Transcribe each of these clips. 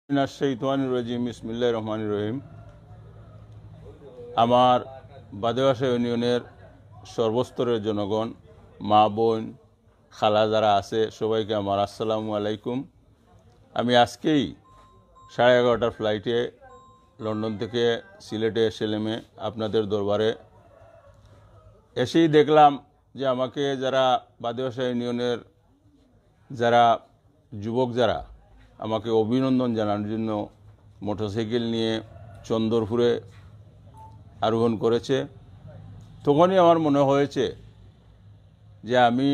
শাইতানির রাজিম বিসমিল্লাহির রহমানির রহিম। আমার বাদেবাসা ইউনিয়নের সর্বস্তরের জনগণ, মা বোন, খালা যারা আছে সবাইকে আমার আসসালামু আলাইকুম। আমি আজকেই 11:30টার ফ্লাইটে লন্ডন থেকে সিলেটে এসে নেমে আপনাদের দরবারে এসেই দেখলাম যে আমাকে যারা বাদেবাসা ইউনিয়নের যারা যুবক যারা আমাকে অভিনন্দন জানানোর জন্য মোটরসাইকেল নিয়ে চন্দরপুরে আরোহণ করেছে। তখনই আমার মনে হয়েছে যে আমি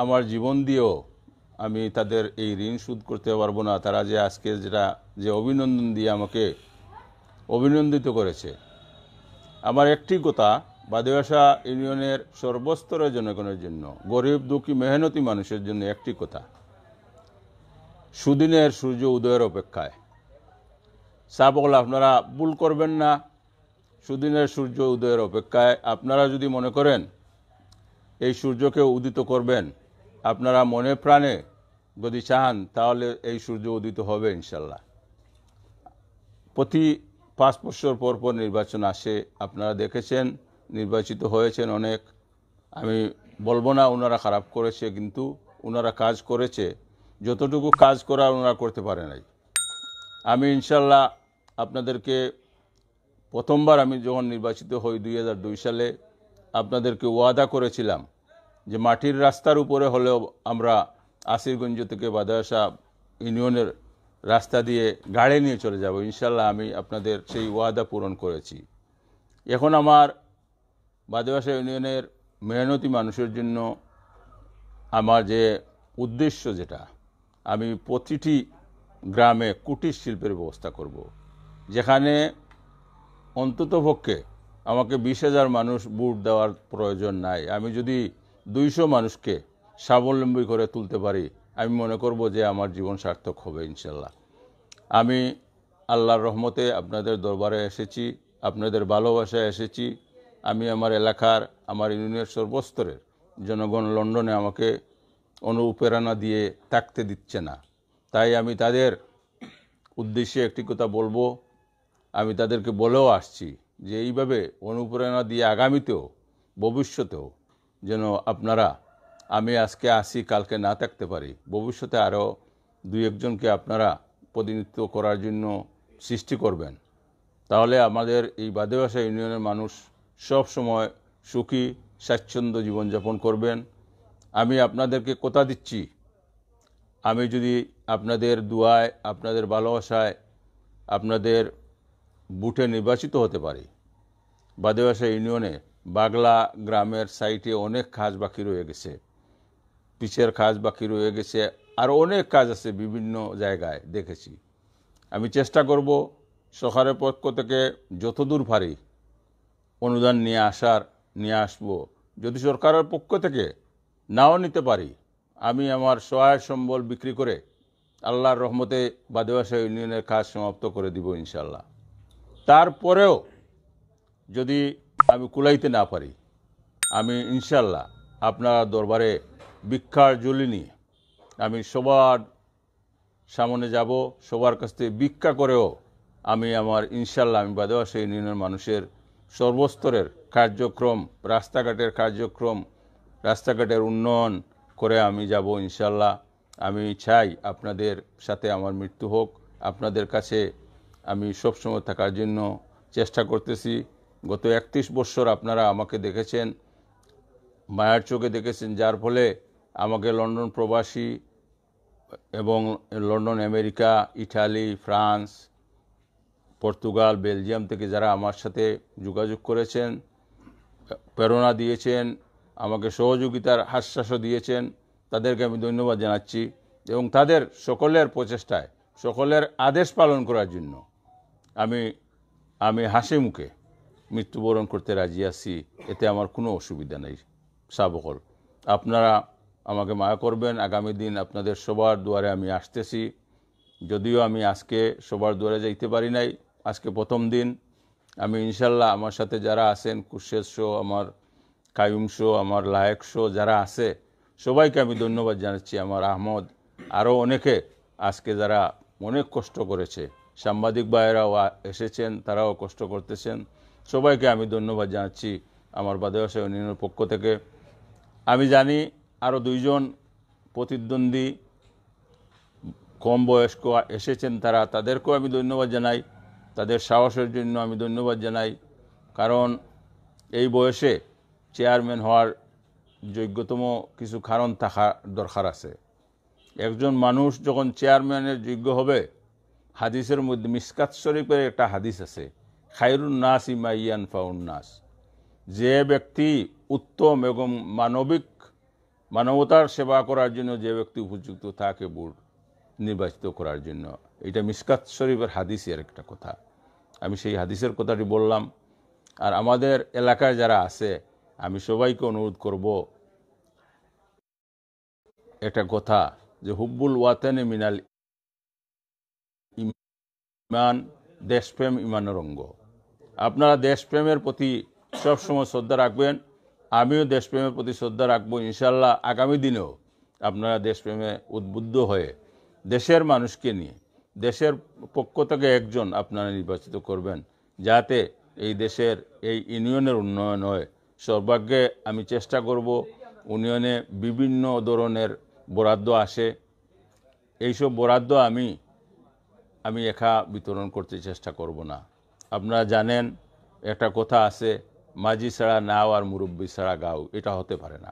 আমার জীবন দিয়েও আমি তাদের এই ঋণ শোধ করতে পারবো না। তারা যে আজকে যে অভিনন্দন দিয়ে আমাকে অভিনন্দিত করেছে। আমার একটি কথা বাদেবাসা ইউনিয়নের সর্বস্তরের জনগণের জন্য, গরিব দুঃখী মেহনতি মানুষের জন্য একটি কথা, সুদিনের সূর্য উদয়ের অপেক্ষায়। সাবল আপনারা ভুল করবেন না। সুদিনের সূর্য উদয়ের অপেক্ষায় আপনারা যদি মনে করেন এই সূর্যকে উদিত করবেন, আপনারা মনে প্রাণে যদি চান তাহলে এই সূর্য উদিত হবে ইনশাল্লাহ। প্রতি 5 বছর পর পর নির্বাচন আসে, আপনারা দেখেছেন নির্বাচিত হয়েছেন অনেক। আমি বলবো না ওনারা খারাপ করেছে, কিন্তু ওনারা কাজ করেছে, যতটুকু কাজ করা ওনারা করতে পারে নাই। আমি ইনশাল্লাহ আপনাদেরকে প্রথমবার আমি যখন নির্বাচিত হই 2002 সালে আপনাদেরকে ওয়াদা করেছিলাম যে মাটির রাস্তার উপরে হলেও আমরা আসিরগঞ্জ থেকে বাদেবাসা ইউনিয়নের রাস্তা দিয়ে গাড়ি নিয়ে চলে যাব। ইনশাল্লাহ আমি আপনাদের সেই ওয়াদা পূরণ করেছি। এখন আমার বাদেবাসা ইউনিয়নের মেহনতি মানুষের জন্য আমার যে উদ্দেশ্য, যেটা আমি প্রতিটি গ্রামে কুটির শিল্পের ব্যবস্থা করব, যেখানে অন্ততপক্ষে আমাকে 20,000 মানুষ ভোট দেওয়ার প্রয়োজন নাই। আমি যদি 200 মানুষকে স্বাবলম্বী করে তুলতে পারি, আমি মনে করব যে আমার জীবন সার্থক হবে ইনশাল্লাহ। আমি আল্লাহর রহমতে আপনাদের দরবারে এসেছি, আপনাদের ভালোবাসায় এসেছি। আমি আমার এলাকার, আমার ইউনিয়নের সর্বস্তরের জনগণ লন্ডনে আমাকে অনুপ্রেরণা দিয়ে থাকতে দিচ্ছে না। তাই আমি তাদের উদ্দেশ্যে একটি কথা বলবো। আমি তাদেরকে বলেও আসছি যে এইভাবে অনুপ্রেরণা দিয়ে আগামীতেও ভবিষ্যতেও যেন আপনারা, আমি আজকে আসি কালকে না থাকতে পারি, ভবিষ্যতে আরও 2-1জনকে আপনারা প্রতিনিধিত্ব করার জন্য সৃষ্টি করবেন। তাহলে আমাদের এই বাদেবাসা ইউনিয়নের মানুষ সব সময় সুখী স্বাচ্ছন্দ্য জীবনযাপন করবেন। আমি আপনাদেরকে কথা দিচ্ছি, আমি যদি আপনাদের দুয়ায়, আপনাদের ভালোবাসায়, আপনাদের বুটে নির্বাচিত হতে পারি, বাদেবাসা ইউনিয়নে বাগলা গ্রামের সাইটে অনেক কাজ বাকি রয়ে গেছে, পিচের কাজ বাকি রয়ে গেছে, আর অনেক কাজ আছে বিভিন্ন জায়গায় দেখেছি। আমি চেষ্টা করব সরকারের পক্ষ থেকে যতদূর পারি অনুদান নিয়ে আসবো। যদি সরকারের পক্ষ থেকে নাও নিতে পারি, আমি আমার সহায় সম্বল বিক্রি করে আল্লাহর রহমতে বাদেবাসা ইউনিয়নের কাজ সমাপ্ত করে দিব ইনশাল্লাহ। তারপরেও যদি আমি কুলাইতে না পারি, আমি ইনশাল্লাহ আপনার দরবারে ভিক্ষার ঝুলি নিয়ে আমি সবার সামনে যাব, সবার কাছ থেকে ভিক্ষা করেও আমি আমার ইনশাল্লাহ আমি বাদেবাসা ইউনিয়নের মানুষের সর্বস্তরের কার্যক্রম, রাস্তাঘাটের কার্যক্রম, রাস্তাঘাটের উন্নয়ন করে আমি যাব ইনশাল্লাহ। আমি চাই আপনাদের সাথে আমার মৃত্যু হোক, আপনাদের কাছে আমি সবসময় থাকার জন্য চেষ্টা করতেছি। গত 31 বছর আপনারা আমাকে দেখেছেন, মায়ের চোখে দেখেছেন, যার ফলে আমাকে লন্ডন প্রবাসী এবং London, America, Italy, France, Portugal, Belgium থেকে যারা আমার সাথে যোগাযোগ করেছেন, প্রেরণা দিয়েছেন, আমাকে সহযোগিতার আশ্বাসও দিয়েছেন, তাদেরকে আমি ধন্যবাদ জানাচ্ছি। এবং তাদের সকলের প্রচেষ্টায়, সকলের আদেশ পালন করার জন্য আমি হাসি মুখে মৃত্যুবরণ করতে রাজি আছি। এতে আমার কোনো অসুবিধা নেই। সাবকল আপনারা আমাকে মায়া করবেন। আগামী দিন আপনাদের সবার দুয়ারে আমি আসতেছি। যদিও আমি আজকে সবার দুয়ারে যাইতে পারি নাই, আজকে প্রথম দিন। আমি ইনশাল্লাহ আমার সাথে যারা আছেন, কুশেদ শো, আমার কায়ুম শো, আমার লায়েক শো যারা আছে, সবাইকে আমি ধন্যবাদ জানাচ্ছি। আমার আহমদ, আরও অনেকে আজকে যারা অনেক কষ্ট করেছে, সাংবাদিক ভাইয়েরাও এসেছেন, তারাও কষ্ট করতেছেন। সবাইকে আমি ধন্যবাদ জানাচ্ছি আমার বাদেওয়াসা ইউনিয়নের পক্ষ থেকে। আমি জানি আরও দুইজন প্রতিদ্বন্দ্বী কম বয়স্ক এসেছেন, তাদেরকেও আমি ধন্যবাদ জানাই, তাদের সাহসের জন্য আমি ধন্যবাদ জানাই। কারণ এই বয়সে চেয়ারম্যান হওয়ার যোগ্যতম কিছু কারণ থাকা দরকার আছে। একজন মানুষ যখন চেয়ারম্যানের যোগ্য হবে, হাদিসের মধ্যে মিসকাত শরীফের একটা হাদিস আছে, খায়রুন নাস ইমা ইয়ানফাউন নাস, যে ব্যক্তি উত্তম এবং মানবতার সেবা করার জন্য যে ব্যক্তি উপযুক্ত তাকে বোর্ড নির্বাচিত করার জন্য। এটা মিসকাত শরীফের হাদিসের একটা কথা। আমি সেই হাদিসের কথাটি বললাম। আর আমাদের এলাকায় যারা আছে, আমি সবাইকে অনুরোধ করব একটা কথা, যে হুব্বুল ওয়াতানে মিনাল ইমান, দেশপ্রেম ইমানের অঙ্গ। আপনারা দেশপ্রেমের প্রতি সবসময় শ্রদ্ধা রাখবেন, আমিও দেশপ্রেমের প্রতি শ্রদ্ধা রাখবো। ইনশাল্লাহ আগামী দিনেও আপনারা দেশপ্রেমে উদ্বুদ্ধ হয়ে দেশের মানুষকে নিয়ে দেশের পক্ষ থেকে একজন আপনারা নির্বাচিত করবেন, যাতে এই দেশের এই ইউনিয়নের উন্নয়ন হয়। সর্বাগ্যে আমি চেষ্টা করব ইউনিয়নে বিভিন্ন ধরনের বরাদ্দ আসে, এইসব বরাদ্দ আমি একা বিতরণ করতে চেষ্টা করব না। আপনারা জানেন একটা কথা আছে, মাঝি ছাড়া নাও আর মুরব্বী ছাড়া গাও, এটা হতে পারে না।